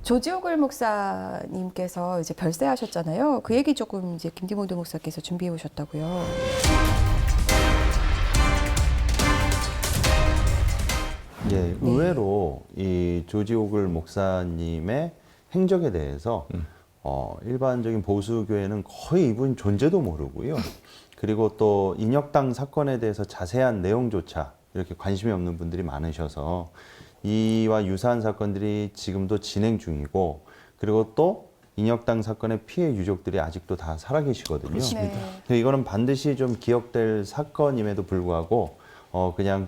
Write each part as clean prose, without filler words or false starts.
조지옥을 목사님께서 이제 별세하셨잖아요. 그 얘기 조금 이제 김기모드 목사께서 준비해 오셨다고요. 예, 의외로 이 조지옥을 목사님의 행적에 대해서 일반적인 보수교회는 거의 이분 존재도 모르고요. 그리고 또 인혁당 사건에 대해서 자세한 내용조차 이렇게 관심이 없는 분들이 많으셔서 이와 유사한 사건들이 지금도 진행 중이고, 그리고 또 인혁당 사건의 피해 유족들이 아직도 다 살아계시거든요. 그렇습니다. 그래서 이거는 반드시 좀 기억될 사건임에도 불구하고 그냥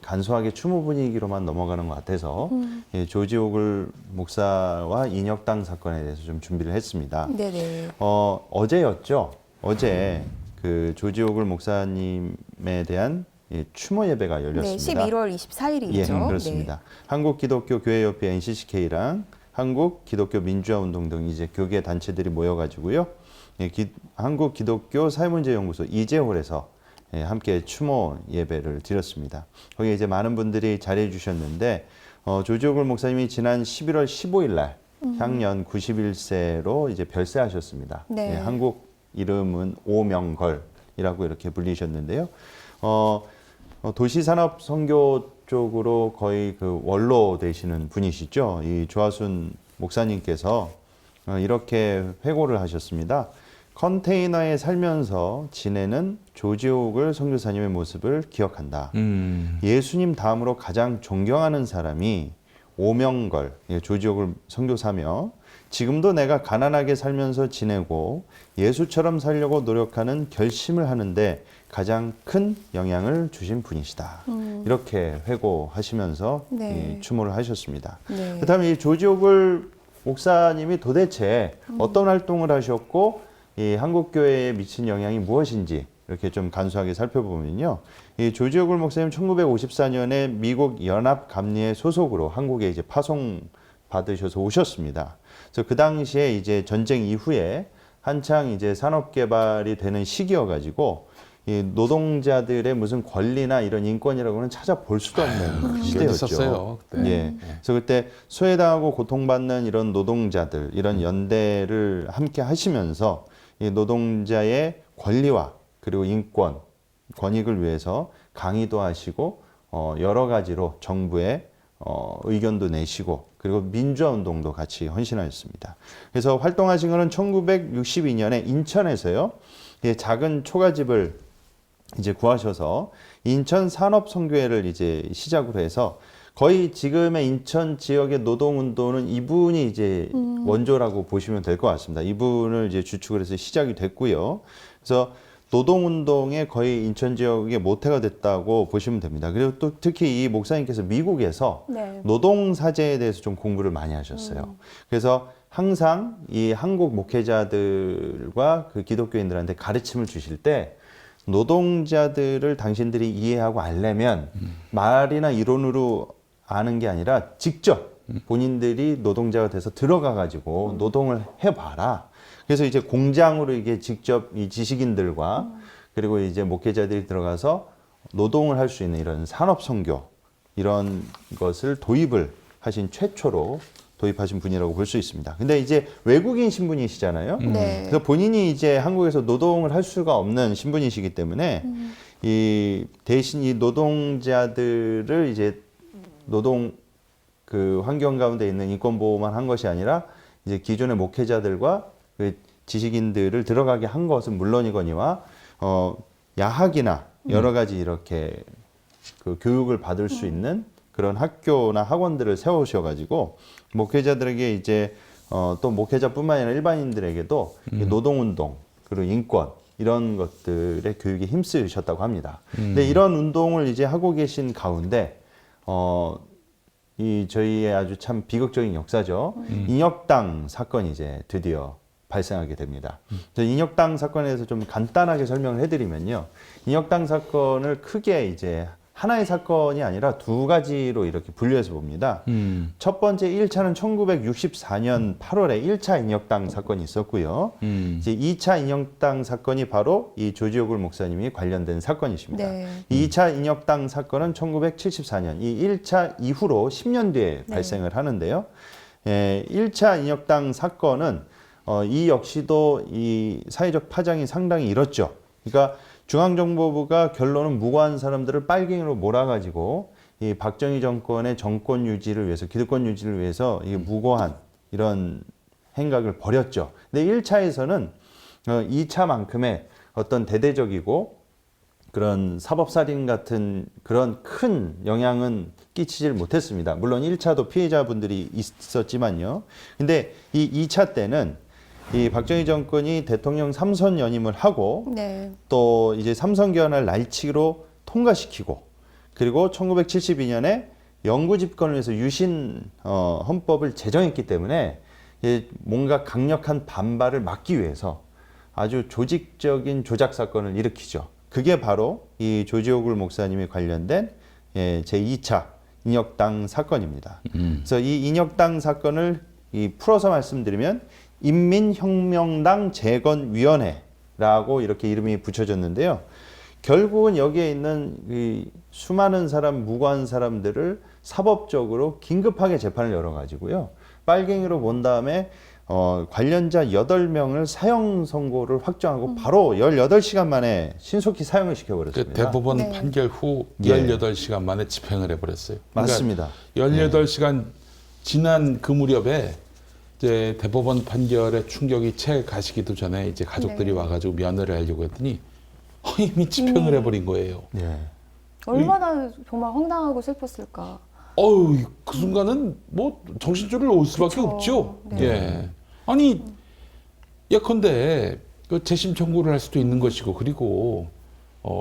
간소하게 추모 분위기로만 넘어가는 것 같아서 예, 조지옥을 목사와 인혁당 사건에 대해서 좀 준비를 했습니다. 네네. 어제였죠. 어제 그 조지옥을 목사님에 대한 추모 예배가 열렸습니다. 네, 11월 24일이죠. 예, 그렇습니다. 한국기독교교회협회 NCCK랑 한국기독교민주화운동 등 이제 교계 단체들이 모여가지고요. 한국기독교사회문제연구소 이재홀에서 함께 추모 예배를 드렸습니다. 거기에 이제 많은 분들이 자리해 주셨는데 조지옥을 목사님이 지난 11월 15일 날 향년 91세로 이제 별세하셨습니다. 네. 한국 이름은 오명걸이라고 이렇게 불리셨는데요. 도시산업 선교 쪽으로 거의 그 원로 되시는 분이시죠. 이 조하순 목사님께서 이렇게 회고를 하셨습니다. 컨테이너에 살면서 지내는 조지옥을 선교사님의 모습을 기억한다. 예수님 다음으로 가장 존경하는 사람이 오명걸, 조지옥을 선교사며 지금도 내가 가난하게 살면서 지내고 예수처럼 살려고 노력하는 결심을 하는데 가장 큰 영향을 주신 분이시다. 이렇게 회고하시면서 네. 추모를 하셨습니다. 네. 그다음에 이 조지옥을 목사님이 도대체 어떤 활동을 하셨고 이 한국교회에 미친 영향이 무엇인지 이렇게 좀 간소하게 살펴보면요. 이 조지옥을 목사님 1954년에 미국 연합감리회 소속으로 한국에 이제 파송 받으셔서 오셨습니다. 그래서 그 당시에 이제 전쟁 이후에 한창 이제 산업 개발이 되는 시기여가지고 이 노동자들의 무슨 권리나 이런 인권이라고는 찾아볼 수도 없는 시대였죠. 있었어요, 그때. 예. 그래서 그때 소외당하고 고통받는 이런 노동자들, 이런 연대를 함께 하시면서 이 노동자의 권리와 그리고 인권, 권익을 위해서 강의도 하시고 여러 가지로 정부에 의견도 내시고 그리고 민주화 운동도 같이 헌신하셨습니다. 그래서 활동하신 것은 1962년에 인천에서요. 작은 초가집을 이제 구하셔서 인천 산업선교회를 이제 시작으로 해서 거의 지금의 인천 지역의 노동운동은 이분이 이제 원조라고 보시면 될 것 같습니다. 이분을 이제 주축을 해서 시작이 됐고요. 그래서 노동운동에 거의 인천 지역의 모태가 됐다고 보시면 됩니다. 그리고 또 특히 이 목사님께서 미국에서 네. 노동사제에 대해서 좀 공부를 많이 하셨어요. 그래서 항상 이 한국 목회자들과 그 기독교인들한테 가르침을 주실 때 노동자들을 당신들이 이해하고 알려면 말이나 이론으로 아는 게 아니라 직접 본인들이 노동자가 돼서 들어가 가지고 노동을 해봐라. 그래서 이제 공장으로 이게 직접 이 지식인들과 그리고 이제 목회자들이 들어가서 노동을 할 수 있는 이런 산업 선교 이런 것을 도입을 하신 최초로 도입하신 분이라고 볼 수 있습니다. 근데 이제 외국인 신분이시잖아요. 네. 그래서 본인이 이제 한국에서 노동을 할 수가 없는 신분이시기 때문에 이 대신 이 노동자들을 이제 노동 그 환경 가운데 있는 인권 보호만 한 것이 아니라 이제 기존의 목회자들과 그 지식인들을 들어가게 한 것은 물론이거니와 야학이나 여러 가지 이렇게 그 교육을 받을 수 있는 그런 학교나 학원들을 세우셔가지고 목회자들에게 이제 또 목회자뿐만 아니라 일반인들에게도 이 노동운동 그리고 인권 이런 것들의 교육에 힘쓰셨다고 합니다. 근데 이런 운동을 이제 하고 계신 가운데 이 저희의 아주 참 비극적인 역사죠. 인혁당 사건이 이제 드디어 발생하게 됩니다. 인혁당 사건에 대해서 좀 간단하게 설명을 해드리면요. 인혁당 사건을 크게 이제 하나의 사건이 아니라 두 가지로 이렇게 분류해서 봅니다. 첫 번째 1차는 1964년 8월에 1차 인혁당 사건이 있었고요. 이제 2차 인혁당 사건이 바로 이 조지옥을 목사님이 관련된 사건이십니다. 네. 이 2차 인혁당 사건은 1974년, 이 1차 이후로 10년 뒤에 발생을 하는데요. 1차 인혁당 사건은 이 역시도 이 사회적 파장이 상당히 일었죠. 그러니까 중앙정보부가 결론은 무고한 사람들을 빨갱이로 몰아가지고 이 박정희 정권의 정권 유지를 위해서, 기득권 유지를 위해서 이게 무고한 이런 행각을 벌였죠. 근데 1차에서는 2차만큼의 어떤 대대적이고 그런 사법살인 같은 그런 큰 영향은 끼치질 못했습니다. 물론 1차도 피해자분들이 있었지만요. 근데 이 2차 때는 이 박정희 정권이 대통령 3선 연임을 하고 네. 또 이제 3선 개헌을 날치기로 통과시키고 그리고 1972년에 영구 집권을 위해서 유신 헌법을 제정했기 때문에 뭔가 강력한 반발을 막기 위해서 아주 조직적인 조작 사건을 일으키죠. 그게 바로 이 조지오글 목사님이 관련된 제2차 인혁당 사건입니다. 그래서 이 인혁당 사건을 풀어서 말씀드리면 인민혁명당 재건위원회라고 이렇게 이름이 붙여졌는데요. 결국은 여기에 있는 이 수많은 사람, 무고한 사람들을 사법적으로 긴급하게 재판을 열어가지고요. 빨갱이로 본 다음에 관련자 8명을 사형 선고를 확정하고 바로 18시간 만에 신속히 사형을 시켜버렸습니다. 그 대법원 네. 판결 후 예. 18시간 만에 집행을 해버렸어요. 맞습니다. 18시간 지난 그 무렵에 이제 대법원 판결의 충격이 채 가시기도 전에 이제 가족들이 네. 와가지고 면회를 하려고 했더니 이미 집행을 해버린 거예요. 예. 얼마나 정말 황당하고 슬펐을까. 어우, 그 순간은 뭐 정신줄을 놓을 수밖에 그쵸. 없죠. 네. 예. 아니, 예컨대 그 재심 청구를 할 수도 있는 것이고, 그리고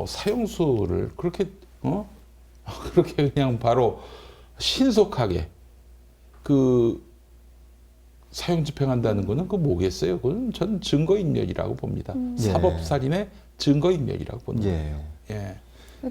사형수를 그렇게 그렇게 그냥 바로 신속하게 그 사형 집행한다는 거는 그 뭐겠어요? 그건 전 증거인멸이라고 봅니다. 사법살인의 증거인멸이라고 봅니다. 예. 예.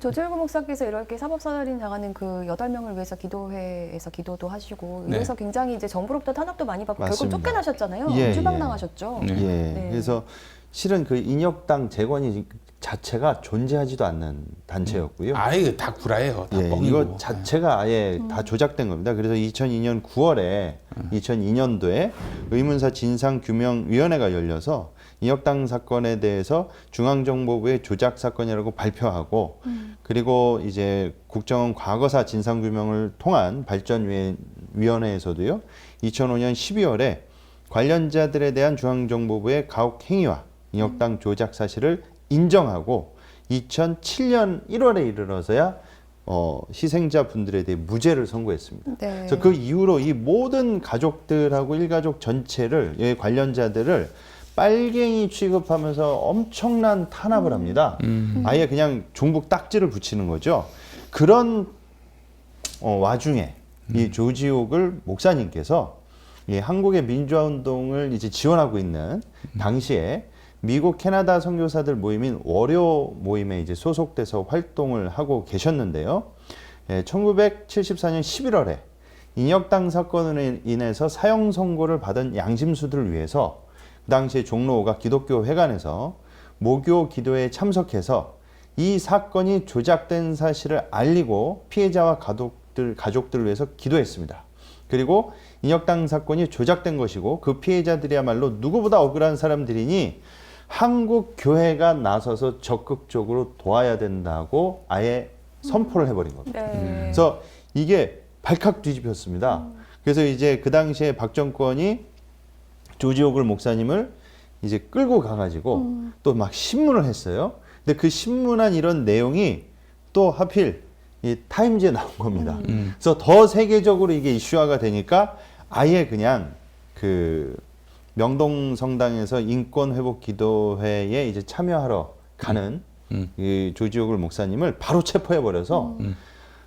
조지오글 목사께서 이렇게 사법살인 당하는 그 8명을 위해서 기도회에서 기도도 하시고 네. 이래서 굉장히 이제 정부로부터 탄압도 많이 받고 결국 맞습니다. 쫓겨나셨잖아요. 예, 추방당하셨죠. 네. 예. 네. 그래서 실은 그 인혁당 재건이 자체가 존재하지도 않는 단체였고요. 아예 다 구라예요. 다 예, 뻥이고. 이거 자체가 아예 다 조작된 겁니다. 그래서 2002년 9월에 2002년도에 의문사 진상규명위원회가 열려서 인혁당 사건에 대해서 중앙정보부의 조작 사건이라고 발표하고 그리고 이제 국정원 과거사 진상규명을 통한 발전위원회에서도요 2005년 12월에 관련자들에 대한 중앙정보부의 가혹 행위와 인혁당 조작 사실을 인정하고 2007년 1월에 이르러서야 희생자 분들에 대해 무죄를 선고했습니다. 네. 그래서 그 이후로 이 모든 가족들하고 일가족 전체를 이 관련자들을 빨갱이 취급하면서 엄청난 탄압을 합니다. 아예 그냥 종북 딱지를 붙이는 거죠. 그런 와중에 이 조지오글 목사님께서 이 한국의 민주화 운동을 이제 지원하고 있는 당시에 미국 캐나다 선교사들 모임인 월요 모임에 이제 소속돼서 활동을 하고 계셨는데요. 1974년 11월에 인혁당 사건으로 인해서 사형 선고를 받은 양심수들을 위해서 그 당시에 종로가 기독교 회관에서 모교 기도에 참석해서 이 사건이 조작된 사실을 알리고 피해자와 가족들을 위해서 기도했습니다. 그리고 인혁당 사건이 조작된 것이고 그 피해자들이야말로 누구보다 억울한 사람들이니 한국 교회가 나서서 적극적으로 도와야 된다고 아예 선포를 해버린 겁니다. 네. 그래서 이게 발칵 뒤집혔습니다. 그래서 이제 그 당시에 박 정권이 조지오글 목사님을 이제 끌고 가가지고 또 막 신문을 했어요. 근데 그 신문한 이런 내용이 또 하필 이 타임즈에 나온 겁니다. 그래서 더 세계적으로 이게 이슈화가 되니까 아예 그냥 그 명동 성당에서 인권회복 기도회에 이제 참여하러 가는 이 조지오글 목사님을 바로 체포해버려서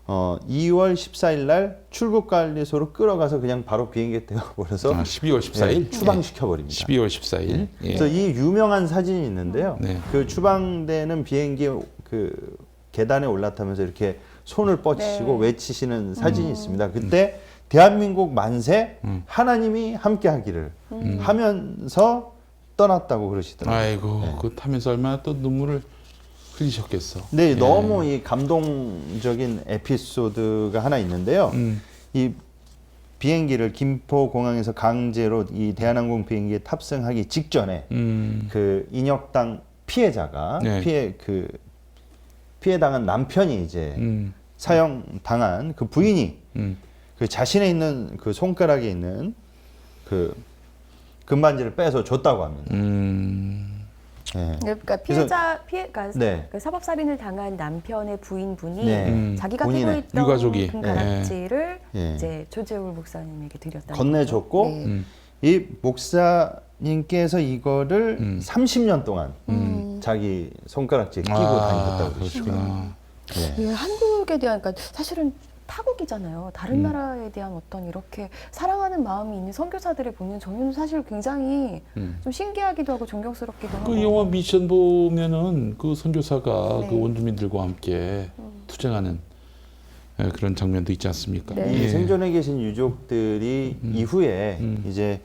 2월 14일 날 출국관리소로 끌어가서 그냥 바로 비행기에 태워버려서 12월 14일 추방시켜버립니다. 12월 14일. 예. 그래서 이 유명한 사진이 있는데요. 네. 그 추방되는 비행기 그 계단에 올라타면서 이렇게 손을 뻗치시고 네. 외치시는 사진이 있습니다. 그때 대한민국 만세 하나님이 함께하기를 하면서 떠났다고 그러시더라고요. 아이고, 그 타면서 얼마나 또 눈물을 흘리셨겠어. 네, 예. 너무 이 감동적인 에피소드가 하나 있는데요. 이 비행기를 김포공항에서 강제로 이 대한항공 비행기에 탑승하기 직전에 그 인혁당 피해자가 네. 피해당한 남편이 이제 사형 당한 그 부인이 그 자신의 있는 그 손가락에 있는 그 금반지를 빼서 줬다고 합니다. 예. 그러니까 그러니까 네. 그 사법살인을 당한 남편의 부인분이 네. 자기가 본인의 끼고 있던 유가족이. 금가락지를 예. 이제 조재울 목사님에게 드렸다는 건네줬고 거죠. 네. 이 목사님께서 이거를 30년 동안 자기 손가락지에 끼고 다녔다고 그러시고요. 그러시구나. 예. 예, 한국에 대한 그러니까 사실은 타국이잖아요. 다른 나라에 대한 어떤 이렇게 사랑하는 마음이 있는 선교사들을 보면 저는 사실 굉장히 좀 신기하기도 하고 존경스럽기도 하고. 그 영화 미션 보면은 그 선교사가 네. 그 원주민들과 함께 투쟁하는 그런 장면도 있지 않습니까? 네. 이 예. 생존해 계신 유족들이 이후에 이제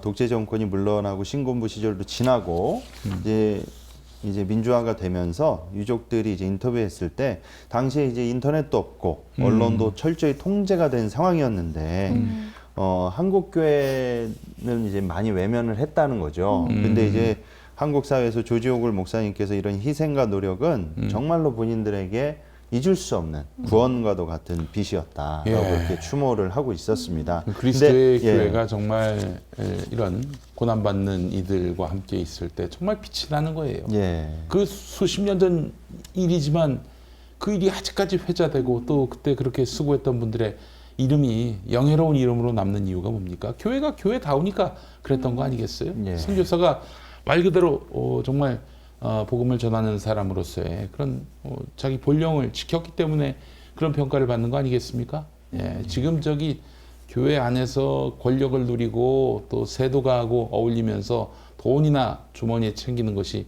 독재 정권이 물러나고 신군부 시절도 지나고 이제 민주화가 되면서 유족들이 이제 인터뷰했을 때 당시에 이제 인터넷도 없고 언론도 철저히 통제가 된 상황이었는데 한국 교회는 이제 많이 외면을 했다는 거죠. 근데 이제 한국 사회에서 조지호글 목사님께서 이런 희생과 노력은 정말로 본인들에게 잊을 수 없는 구원과도 같은 빛이었다라고 예. 이렇게 추모를 하고 있었습니다. 그리스도의 근데, 예. 교회가 정말 이런 고난받는 이들과 함께 있을 때 정말 빛이 나는 거예요. 예. 그 수십 년 전 일이지만 그 일이 아직까지 회자되고 또 그때 그렇게 수고했던 분들의 이름이 영예로운 이름으로 남는 이유가 뭡니까? 교회가 교회다우니까 그랬던 거 아니겠어요? 예. 선교사가 말 그대로 정말 복음을 전하는 사람으로서의 그런 자기 본령을 지켰기 때문에 그런 평가를 받는 거 아니겠습니까? 예, 지금 저기 교회 안에서 권력을 누리고 또 세도가하고 어울리면서 돈이나 주머니에 챙기는 것이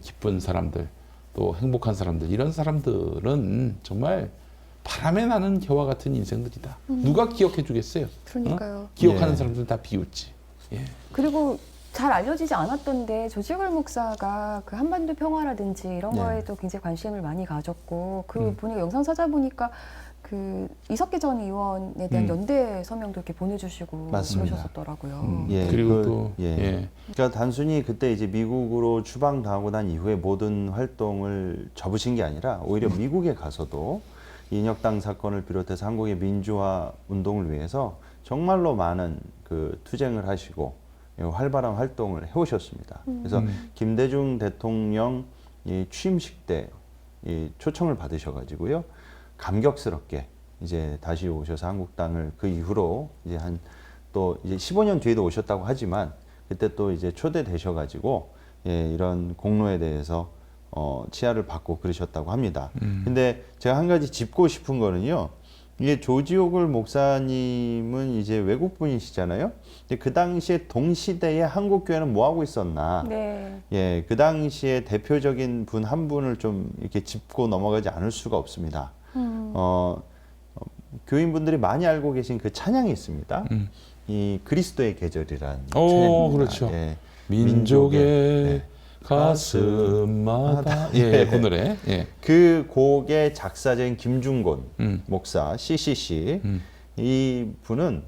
기쁜 사람들, 또 행복한 사람들, 이런 사람들은 정말 바람에 나는 겨와 같은 인생들이다. 누가 기억해 주겠어요? 그러니까요. 기억하는 예. 사람들은 다 비웃지. 예. 그리고 잘 알려지지 않았던데 조지걸 목사가 그 한반도 평화라든지 이런 네. 거에도 굉장히 관심을 많이 가졌고 그 보니까 영상 찾아보니까 그 이석기 전 의원에 대한 연대 서명도 이렇게 보내주시고 맞습니다. 그러셨었더라고요. 예, 그리고 또 예. 예. 그러니까 단순히 그때 이제 미국으로 추방당하고 난 이후에 모든 활동을 접으신 게 아니라 오히려 미국에 가서도 인혁당 사건을 비롯해서 한국의 민주화 운동을 위해서 정말로 많은 그 투쟁을 하시고 활발한 활동을 해오셨습니다. 그래서 김대중 대통령 이 취임식 때 이 초청을 받으셔가지고요. 감격스럽게 이제 다시 오셔서 한국당을 그 이후로 이제 또 이제 15년 뒤에도 오셨다고 하지만 그때 또 이제 초대되셔가지고 이런 공로에 대해서 치하를 받고 그러셨다고 합니다. 근데 제가 한 가지 짚고 싶은 거는요. 이게 조지호글 목사님은 이제 외국 분이시잖아요. 근데 그 당시에 동시대에 한국 교회는 뭐 하고 있었나? 네. 예, 그 당시에 대표적인 분 한 분을 좀 이렇게 짚고 넘어가지 않을 수가 없습니다. 교인분들이 많이 알고 계신 그 찬양이 있습니다. 이 그리스도의 계절이라는 찬양입니다. 그렇죠. 예, 민족의 가슴마다 예, 그 노래. 예. 그 곡의 작사자인 김중곤 목사 CCC 이 분은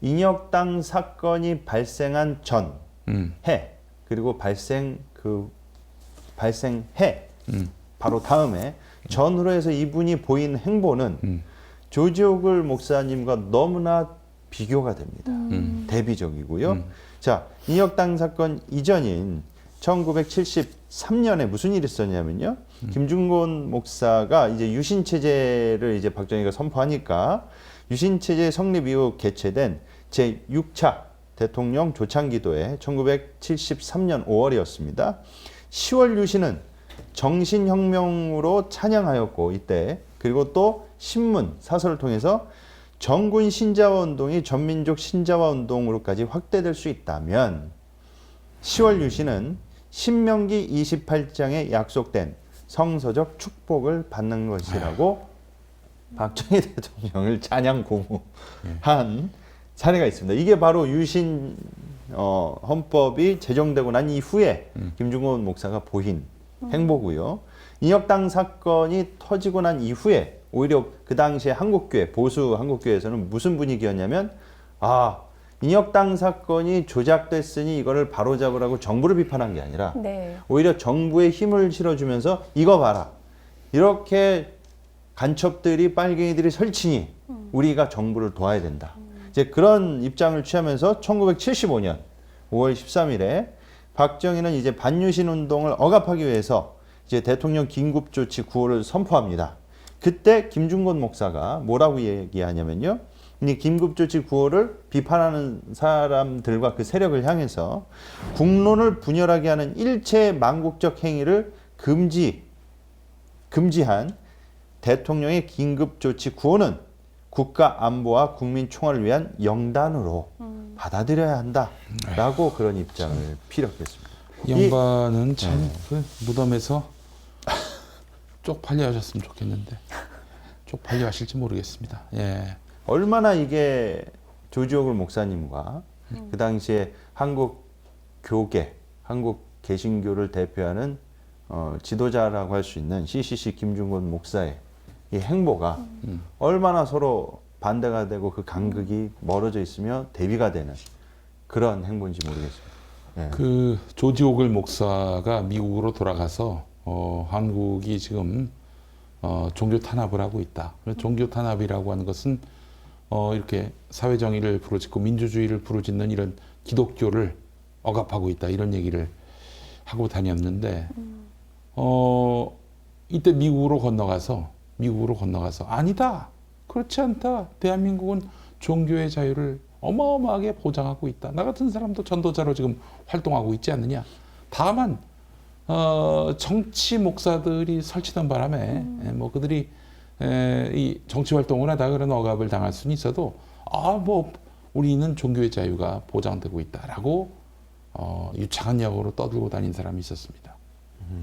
인혁당 사건이 발생한 전해 그리고 발생해 바로 다음에 전후로 해서 이분이 보인 행보는 조지호글 목사님과 너무나 비교가 됩니다. 대비적이고요. 자, 인혁당 사건 이전인 1973년에 무슨 일이 있었냐면요. 김중곤 목사가 이제 유신 체제를 이제 박정희가 선포하니까 유신 체제 성립 이후 개최된 제6차 대통령 조창기도회 1973년 5월이었습니다. 10월 유신은 정신혁명으로 찬양하였고 이때 그리고 또 신문 사설을 통해서 정군 신자화 운동이 전민족 신자화 운동으로까지 확대될 수 있다면 10월 유신은 신명기 28장에 약속된 성서적 축복을 받는 것이라고 박정희 대통령을 찬양 고무한 사례가 있습니다. 이게 바로 유신 헌법이 제정되고 난 이후에 김중곤 목사가 보인 행보고요. 인혁당 사건이 터지고 난 이후에 오히려 그 당시에 한국교회, 보수 한국교회에서는 무슨 분위기였냐면 인혁당 사건이 조작됐으니 이거를 바로잡으라고 정부를 비판한 게 아니라 네. 오히려 정부에 힘을 실어주면서 이거 봐라. 이렇게 간첩들이 빨갱이들이 설치니 우리가 정부를 도와야 된다. 이제 그런 입장을 취하면서 1975년 5월 13일에 박정희는 이제 반유신 운동을 억압하기 위해서 이제 대통령 긴급조치 9호를 선포합니다. 그때 김중곤 목사가 뭐라고 얘기하냐면요. 이 긴급조치 9호를 비판하는 사람들과 그 세력을 향해서 국론을 분열하게 하는 일체의 망국적 행위를 금지한 대통령의 긴급조치 9호는 국가 안보와 국민 총화를 위한 영단으로 받아들여야 한다라고 그런 입장을 피력했습니다. 양반은 참 그 무덤에서 쪽팔려 하셨으면 좋겠는데 쪽팔려 하실지 모르겠습니다. 예. 얼마나 이게 조지오글 목사님과 그 당시에 한국 교계, 한국 개신교를 대표하는 지도자라고 할 수 있는 CCC 김중곤 목사의 이 행보가 얼마나 서로 반대가 되고 그 간극이 멀어져 있으며 대비가 되는 그런 행보인지 모르겠습니다. 예. 그 조지오글 목사가 미국으로 돌아가서 한국이 지금 종교 탄압을 하고 있다. 종교 탄압이라고 하는 것은 이렇게 사회 정의를 부르짖고 민주주의를 부르짖는 이런 기독교를 억압하고 있다. 이런 얘기를 하고 다녔는데 이때 미국으로 건너가서 아니다. 그렇지 않다. 대한민국은 종교의 자유를 어마어마하게 보장하고 있다. 나 같은 사람도 전도자로 지금 활동하고 있지 않느냐. 다만 정치 목사들이 설치던 바람에 뭐 그들이 이 정치 활동을 하다 그런 억압을 당할 수는 있어도 뭐 우리는 종교의 자유가 보장되고 있다라고 유창한 역으로 떠들고 다닌 사람이 있었습니다.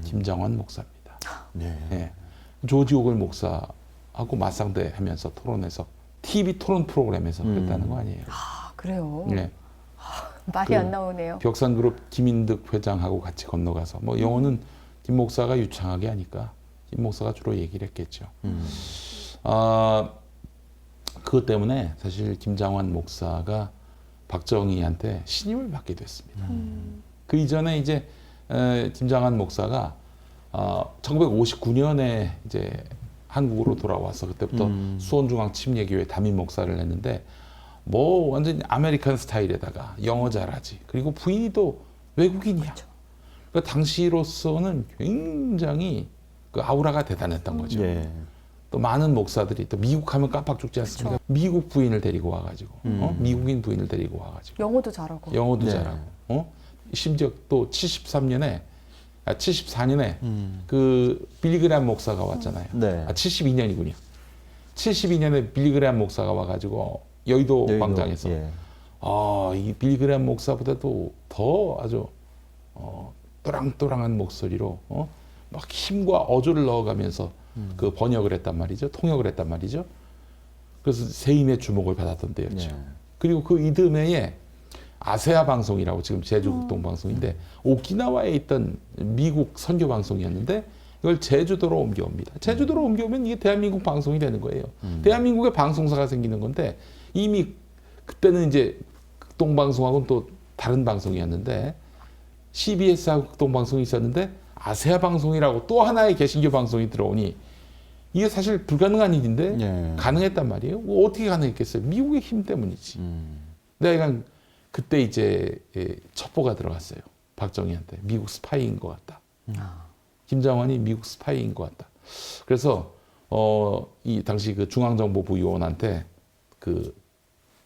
김장환 목사입니다. 네. 예. 조지오글 목사하고 맞상대하면서 토론에서 TV 토론 프로그램에서 그랬다는 거 아니에요. 아, 그래요? 예. 말이 안 나오네요. 벽산그룹 김인득 회장하고 같이 건너가서 뭐 영어는 김 목사가 유창하게 하니까 김 목사가 주로 얘기를 했겠죠. 그것 때문에 사실 김장환 목사가 박정희한테 신임을 받게 됐습니다. 그 이전에 이제 김장환 목사가 1959년에 이제 한국으로 돌아와서 그때부터 수원중앙 침례교회 담임 목사를 했는데 뭐 완전히 아메리칸 스타일에다가 영어 잘하지. 그리고 부인이 또 외국인이야. 그렇죠. 그러니까 당시로서는 굉장히 그 아우라가 대단했던 거죠. 예. 또 많은 목사들이 또 미국 하면 깜빡 죽지 않습니까? 그렇죠. 미국 부인을 데리고 와가지고 미국인 부인을 데리고 와가지고 영어도 잘하고. 영어도 네. 잘하고 심지어 또 74년에 그 빌리그램 목사가 왔잖아요. 네. 72년이군요. 72년에 빌리그램 목사가 와가지고 여의도 광장에서 예. 이 빌리그램 목사보다도 더 아주 또랑또랑한 목소리로 막 힘과 어조를 넣어가면서 그 번역을 했단 말이죠. 통역을 했단 말이죠. 그래서 세인의 주목을 받았던 때였죠. 예. 그리고 그 이듬해에 아세아 방송이라고 지금 제주국동 방송인데 오키나와에 있던 미국 선교 방송이었는데 이걸 제주도로 옮겨옵니다. 제주도로 옮겨오면 이게 대한민국 방송이 되는 거예요. 대한민국의 방송사가 생기는 건데 이미 그때는 이제 극동방송하고는 또 다른 방송이었는데 CBS하고 극동방송이 있었는데 아세아 방송이라고 또 하나의 개신교 방송이 들어오니 이게 사실 불가능한 일인데 예. 가능했단 말이에요. 어떻게 가능했겠어요? 미국의 힘 때문이지. 내가 그때 이제 첩보가 들어갔어요. 박정희한테 미국 스파이인 것 같다. 김장환이 미국 스파이인 것 같다. 그래서 이 당시 그 중앙정보부 요원한테 그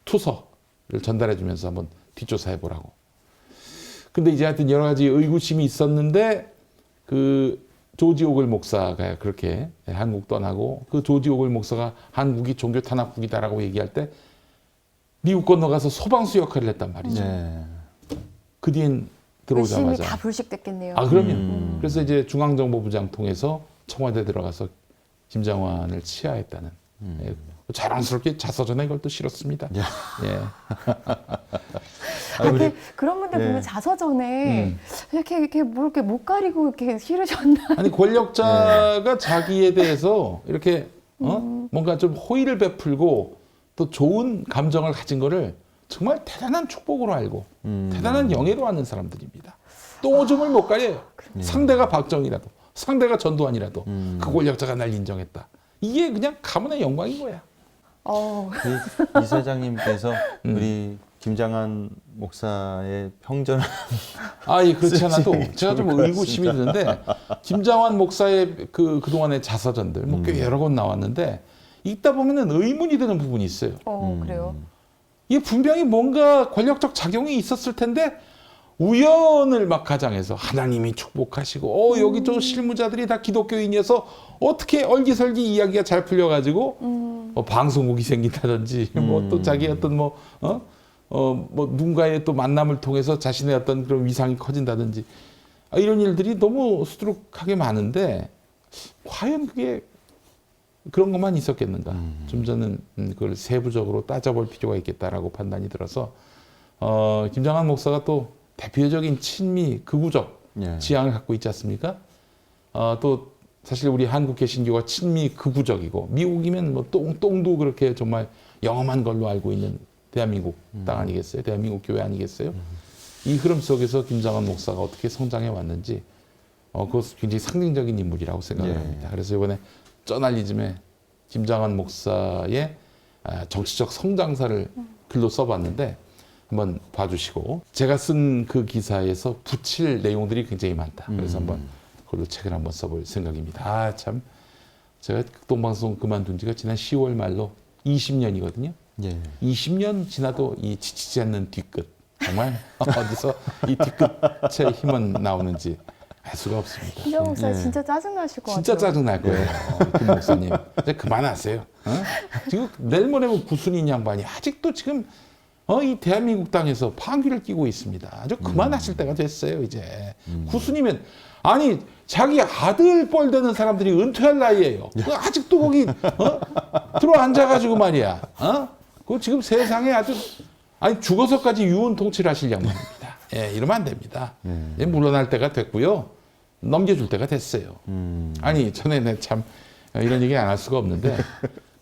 투서를 전달해주면서 한번 뒷조사해 보라고. 근데 이제 하여튼 여러 가지 의구심이 있었는데 그 조지 오글 목사가 그렇게 한국 떠나고 그 조지 오글 목사가 한국이 종교 탄압국이다라고 얘기할 때 미국 건너가서 소방수 역할을 했단 말이죠. 네. 그 뒤엔 의심이 들어오자마자 다 불식됐겠네요. 그럼요. 그래서 이제 중앙정보부장 통해서 청와대 들어가서 김장환을 치하했다는 자랑스럽게 자서전에 이걸 또 실었습니다. 예. 근데 그런 분들 보면 자서전에 이렇게 뭘 이렇게 못 가리고 이렇게 실으셨나? 아니 권력자가 자기에 대해서 이렇게 뭔가 좀 호의를 베풀고 또 좋은 감정을 가진 거를 정말 대단한 축복으로 알고 대단한 영예로 하는 사람들입니다. 또 오줌을 못 가려요. 상대가 박정희라도 상대가 전두환이라도 그 권력자가 날 인정했다. 이게 그냥 가문의 영광인 거야. 이 이사장님께서 우리 김장한 목사의 평전을 예, 그렇지 않아도 제가 좀 의구심이 드는데 김장환 목사의 그동안의 자서전들 뭐 꽤 여러 권 나왔는데 읽다 보면은 의문이 드는 부분이 있어요. 그래요? 이게 분명히 뭔가 권력적 작용이 있었을 텐데 우연을 막 가장해서 하나님이 축복하시고 여기 저 실무자들이 다 기독교인이어서 어떻게 얼기설기 이야기가 잘 풀려가지고 뭐 방송국이 생긴다든지 뭐 또 자기 어떤 뭐 누군가의 또 만남을 통해서 자신의 어떤 그런 위상이 커진다든지 이런 일들이 너무 수두룩하게 많은데 과연 그게 그런 것만 있었겠는가? 좀 저는 그걸 세부적으로 따져볼 필요가 있겠다라고 판단이 들어서 김장한 목사가 또 대표적인 친미 극우적 지향을 갖고 있지 않습니까? 또 사실 우리 한국 개신교가 친미 극우적이고 미국이면 뭐 똥도 그렇게 정말 영험한 걸로 알고 있는 대한민국 땅 아니겠어요? 대한민국 교회 아니겠어요? 이 흐름 속에서 김장한 목사가 어떻게 성장해 왔는지 그것은 굉장히 상징적인 인물이라고 생각을 합니다. 그래서 이번에 저널리즘에 김장한 목사의 정치적 성장사를 글로 써봤는데 한번 봐주시고 제가 쓴 그 기사에서 붙일 내용들이 굉장히 많다. 그래서 한번 그걸로 책을 한번 써볼 생각입니다. 참 제가 극동방송 그만둔 지가 지난 10월 말로 20년이거든요. 20년 지나도 이 지치지 않는 뒤끝 정말 어디서 이 뒤끝의 힘은 나오는지 알 수가 없습니다. 김장 목사 진짜 짜증나실 것 진짜 같아요. 짜증날 거예요. 김 목사님. 이제 그만하세요. 지금 내일 모레면 구순인 양반이 아직도 지금 이 대한민국 땅에서 방귀를 뀌고 있습니다. 아주 그만하실 때가 됐어요. 이제 구순이면 아니 자기 아들 뻘 되는 사람들이 은퇴할 나이에요. 아직도 거기 들어 앉아가지고 말이야. 그 지금 세상에 아주 죽어서까지 유언 통치를 하실 양반입니다. 예, 이러면 안 됩니다. 예, 물러날 때가 됐고요. 넘겨줄 때가 됐어요. 아니 전에 참 이런 얘기 안 할 수가 없는데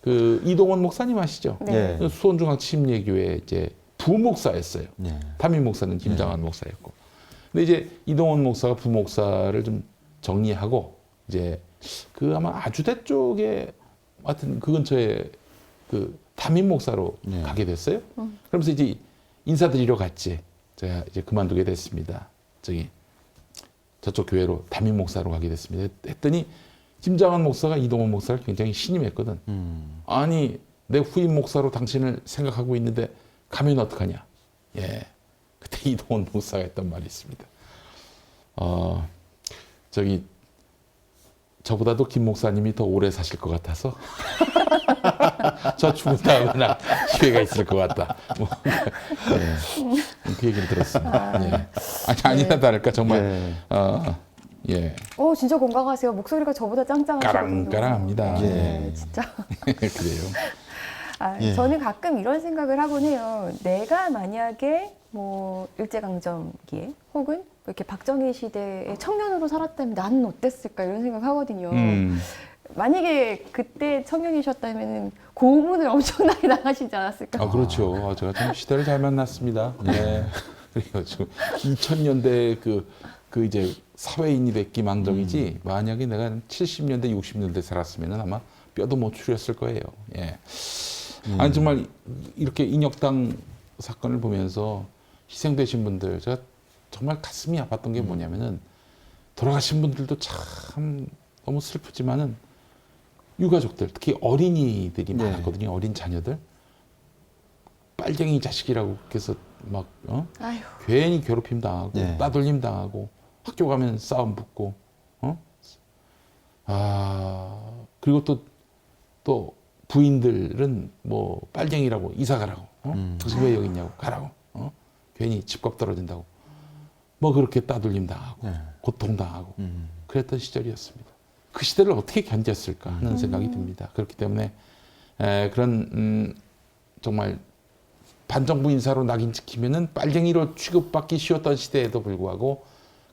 그 이동원 목사님 아시죠? 네. 그 수원중앙 침례교회 이제 부목사였어요. 담임 목사는 김장한 목사였고. 근데 이제 이동원 목사가 부목사를 좀 정리하고 이제 그 아마 아주대 쪽에 하여튼 그 근처에 그 담임 목사로 가게 됐어요. 그러면서 이제 인사드리러 갔지. 제가 이제 그만두게 됐습니다. 저쪽 교회로 담임 목사로 가게 됐습니다. 했더니 김장한 목사가 이동원 목사를 굉장히 신임했거든. 아니 내 후임 목사로 당신을 생각하고 있는데 가면 어떡하냐. 예, 그때 이동원 목사가 했던 말이 있습니다. 저보다도 김 목사님이 더 오래 사실 것 같아서 저 죽은 다음에나 기회가 있을 것 같다. 뭐, 그 얘기를 들었습니다. 예. 아니나 다를까 정말 예. 진짜 건강하세요. 목소리가 저보다 짱짱하시거든요. 까랑까랑합니다. 네, 진짜. 그래요. 저는 가끔 이런 생각을 하곤 해요. 내가 만약에 뭐 일제강점기에 혹은 이렇게 박정희 시대의 청년으로 살았다면 나는 어땠을까 이런 생각 하거든요. 만약에 그때 청년이셨다면 고문을 엄청나게 당하시지 않았을까? 그렇죠. 제가 참 시대를 잘 만났습니다. 예. 그리고 지금 2000년대 그 이제 사회인이 됐기 망정이지 만약에 내가 70년대, 60년대 살았으면 아마 뼈도 못 추렸을 거예요. 예. 아니 정말 이렇게 인혁당 사건을 보면서 희생되신 분들 제가 정말 가슴이 아팠던 게 뭐냐면은 돌아가신 분들도 참 너무 슬프지만은 유가족들 특히 어린이들이 많았거든요. 어린 자녀들 빨갱이 자식이라고 해서 막 괜히 괴롭힘 당하고 따돌림 당하고 학교 가면 싸움 붙고 그리고 또 부인들은 뭐 빨갱이라고 이사 가라고 당신 왜 여기 있냐고 가라고 괜히 집값 떨어진다고 뭐 그렇게 따돌림 당하고 고통 당하고 그랬던 시절이었습니다. 그 시대를 어떻게 견뎠을까 하는 생각이 듭니다. 그렇기 때문에 그런 정말 반정부 인사로 낙인 찍히면은 빨갱이로 취급받기 쉬웠던 시대에도 불구하고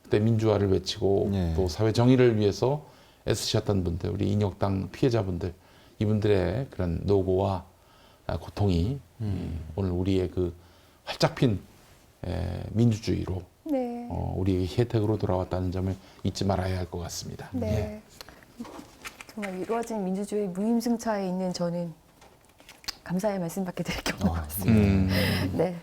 그때 민주화를 외치고 또 사회 정의를 위해서 애쓰셨던 분들, 우리 인혁당 피해자분들, 이분들의 그런 노고와 고통이 오늘 우리의 그 활짝 핀 민주주의로 네. 우리의 혜택으로 돌아왔다는 점을 잊지 말아야 할 것 같습니다. 예. 네. 정말 이루어진 민주주의 무임승차에 있는 저는 감사의 말씀밖에 드릴 게 없는 것 같습니다. 네.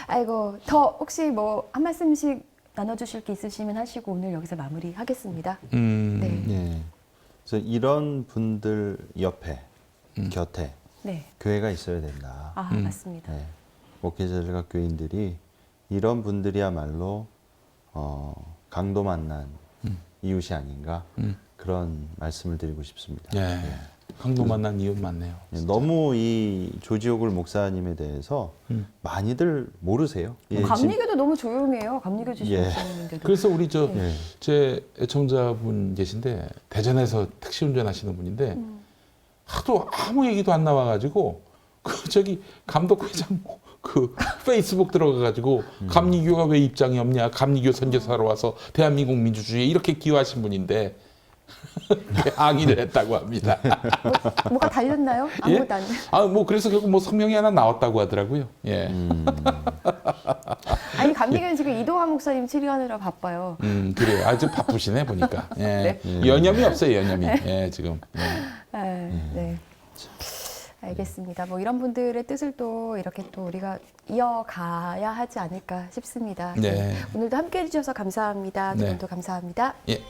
아이고, 더 혹시 뭐 한 말씀씩 나눠주실 게 있으시면 하시고 오늘 여기서 마무리하겠습니다. 네. 예. 그래서 이런 분들 옆에 곁에 네. 교회가 있어야 된다. 아, 맞습니다. 네. 목회자들과 교인들이 이런 분들이야말로 강도 만난 이웃이 아닌가 그런 말씀을 드리고 싶습니다. 예. 강도 만난 이웃 맞네요. 예, 너무 이 조지옥을 목사님에 대해서 많이들 모르세요. 예, 감리교도 너무 조용해요. 감리교 예. 주시는데도. 그래서 우리 예. 제 애청자분 계신데 대전에서 택시 운전하시는 분인데 하도 아무 얘기도 안 나와가지고 저기 감독회장 그 페이스북 들어가가지고 감리교가 왜 입장이 없냐, 감리교 선교사로 와서 대한민국 민주주의에 이렇게 기여하신 분인데 항의를 했다고 합니다. 뭐가 달렸나요? 아무것도 안. 뭐 그래서 결국 뭐 성명이 하나 나왔다고 하더라고요. 예. 아니 감리교는 지금 이동환 목사님 치료하느라 바빠요. 그래요. 아주 바쁘시네 보니까. 예. 네. 여념이 없어요, 여념이. 예, 지금. 예. 아, 네. 알겠습니다. 뭐 이런 분들의 뜻을 또 이렇게 또 우리가 이어가야 하지 않을까 싶습니다. 네. 오늘도 함께해 주셔서 감사합니다. 두 네. 분도 감사합니다. 예.